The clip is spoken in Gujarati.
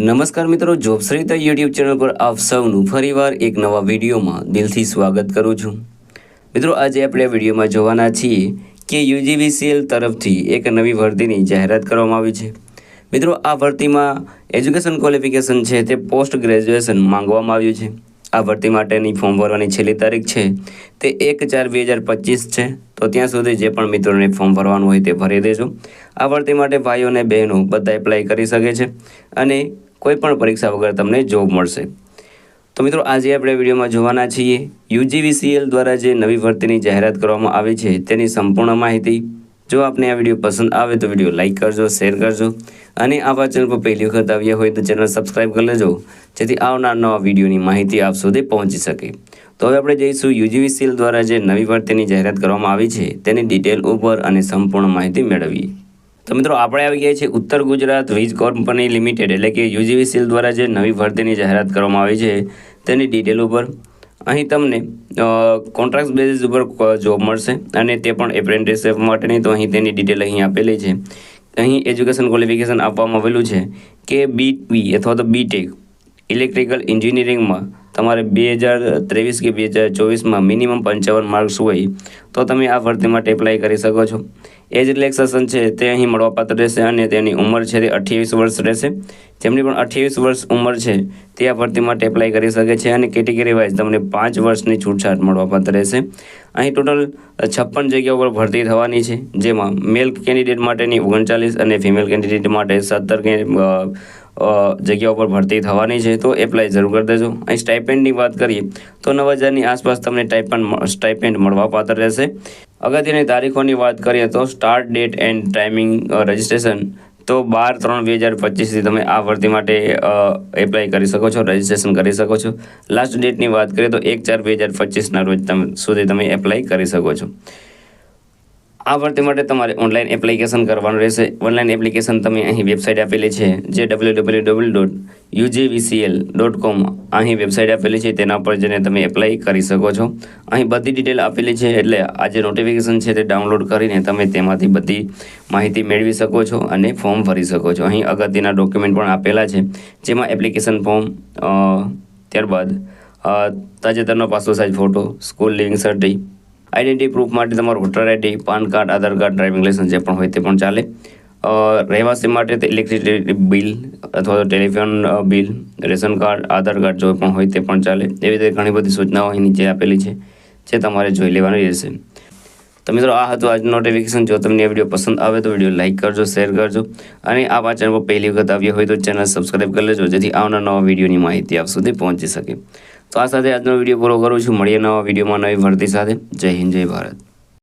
નમસ્કાર મિત્રો, જોબશ્રીતા યુટ્યુબ ચેનલ પર આપ સૌનું ફરીવાર એક નવા વિડીયોમાં દિલથી સ્વાગત કરું છું। મિત્રો, આજે આપણે આ વિડીયોમાં જોવાના છીએ કે યુજીવીસીએલ તરફથી એક નવી ભરતીની જાહેરાત કરવામાં આવી છે। મિત્રો, આ ભરતીમાં એજ્યુકેશન ક્વોલિફિકેશન છે તે પોસ્ટ ગ્રેજ્યુએશન માંગવામાં આવ્યું છે। આ ભરતી માટેની ફોર્મ ભરવાની છેલ્લી તારીખ છે તે 1/4/2025 છે। તો ત્યાં સુધી જે પણ મિત્રોને ફોર્મ ભરવાનું હોય તે ભરી દેજો। આ ભરતી માટે ભાઈઓ અને બહેનો બધા એપ્લાય કરી શકે છે અને કોઈ પણ પરીક્ષા વગર તમને જોબ મળશે। તો મિત્રો, આજે આપણે વિડીયોમાં જોવાના છીએ યુજીવીસીએલ દ્વારા જે નવી ભરતીની જાહેરાત કરવામાં આવી છે તેની સંપૂર્ણ માહિતી। જો આપને આ વિડીયો પસંદ આવે તો વિડીયો લાઇક કરજો, શેર કરજો અને આવા ચેનલ પર પહેલી વખત આવ્યા હોય તો ચેનલ સબસ્ક્રાઈબ કરી લેજો, જેથી આવનાર નવા વિડીયોની માહિતી આપ સુધી પહોંચી શકે। તો હવે આપણે જઈશું યુજીવીસીએલ દ્વારા જે નવી ભરતીની જાહેરાત કરવામાં આવી છે તેની ડિટેલ ઉપર અને સંપૂર્ણ માહિતી મેળવીએ। તો મિત્રો, આપણે આવી ગયા છે ઉત્તર ગુજરાત વીજ કંપની લિમિટેડ એટલે કે યુજીવીસીએલ દ્વારા જે નવી ભરતીની જાહેરાત કરવામાં આવી છે તેની ડિટેલ ઉપર। અહીં તમને કોન્ટ્રાક્ટ બેઝિસ ઉપર જોબ મળશે અને તે પણ એપ્રેન્ટિસશિપ માટેની। તો અહીં તેની ડિટેલ અહીં આપેલી છે। અહીં એજ્યુકેશન ક્વોલિફિકેશન આપવામાં આવેલું છે કે BE અથવા તો BTech ઇલેક્ટ્રિકલ એન્જિનિયરિંગમાં તમારે 2023 કે 2024માં મિનિમમ 55 માર્ક્સ હોય તો તમે આ ભરતી માટે એપ્લાય કરી શકો છો। એજ રિલેક્સેશન છે તે અહીં મળવાપાત્ર રહેશે અને તેની ઉંમર છે તે 28 વર્ષ રહેશે। જેમની પણ 28 વર્ષ ઉંમર છે તે આ ભરતી માટે એપ્લાય કરી શકે છે અને કેટેગરી વાઇઝ તમને 5 વર્ષની છૂટછાટ મળવાપાત્ર રહેશે। અહીં ટોટલ 56 જગ્યાઓ પર ભરતી થવાની છે, જેમાં મેલ કેન્ડિડેટ માટેની 39 અને ફિમેલ કેન્ડિડેટ માટે 17 જગ્યાઓ પર ભરતી થવાની છે। તો એપ્લાય જરૂર કરી દેજો। અહીં સ્ટાઇપેન્ડની વાત કરીએ તો 9,000ની આસપાસ તમને સ્ટાઇપેન્ડ મળવાપાત્ર રહેશે। અગત્યની તારીખોની વાત કરીએ તો start date and timing registration તો 12/3/2025થી તમે આ ભરતી માટે એપ્લાય કરી શકો છો, રજિસ્ટ્રેશન કરી શકો છો। લાસ્ટ ડેટની વાત કરીએ તો 1/4/2025ના રોજ સુધી તમે એપ્લાય કરી શકો છો। આ ભરતી માટે તમારે ઓનલાઈન એપ્લિકેશન કરવાનું રહેશે। ઓનલાઈન એપ્લિકેશન તમે અહીં વેબસાઇટ આપેલી છે જે www.ugvcl.com અહીં વેબસાઇટ આપેલી છે, તેના પર જઈને તમે એપ્લાય કરી શકો છો। અહીં બધી ડિટેલ આપેલી છે, એટલે આ જે નોટિફિકેશન છે તે ડાઉનલોડ કરીને તમે તેમાંથી બધી માહિતી મેળવી શકો છો અને ફોર્મ ભરી શકો છો। અહીં અગત્યના ડોક્યુમેન્ટ પણ આપેલા છે, જેમાં એપ્લિકેશન ફોર્મ, ત્યારબાદ તાજેતરનો passport size photo, school leaving certi, identity proof માટે તમારું voter ID, PAN card, Aadhaar card, driving licence જે પણ હોય તે પણ ચાલે। રહેવાસી માટે તે ઇલેક્ટ્રિસિટી બિલ અથવા તો telephone bill, ration card, Aadhaar card જો પણ હોય તે પણ ચાલે। એવી રીતે ઘણી બધી સૂચનાઓ અહીં નીચે આપેલી છે જે તમારે જોઈ લેવાની રહેશે। તો મિત્રો, આ હતું આજનું નોટિફિકેશન। જો તમને આ વિડીયો પસંદ આવે તો વિડીયો લાઇક કરજો, શેર કરજો અને આ ચેનલ પર પહેલી વખત આવ્યા હોય તો ચેનલ સબસ્ક્રાઈબ કરી લેજો, જેથી આવનાર નવા વિડીયોની માહિતી આપ સુધી પહોંચી શકે। તો આ સાથે આજનો વિડીયો પૂરો કરું છું। મળીએ નવા વિડીયોમાં નવી ભરતી સાથે। જય હિન્દ, જય ભારત।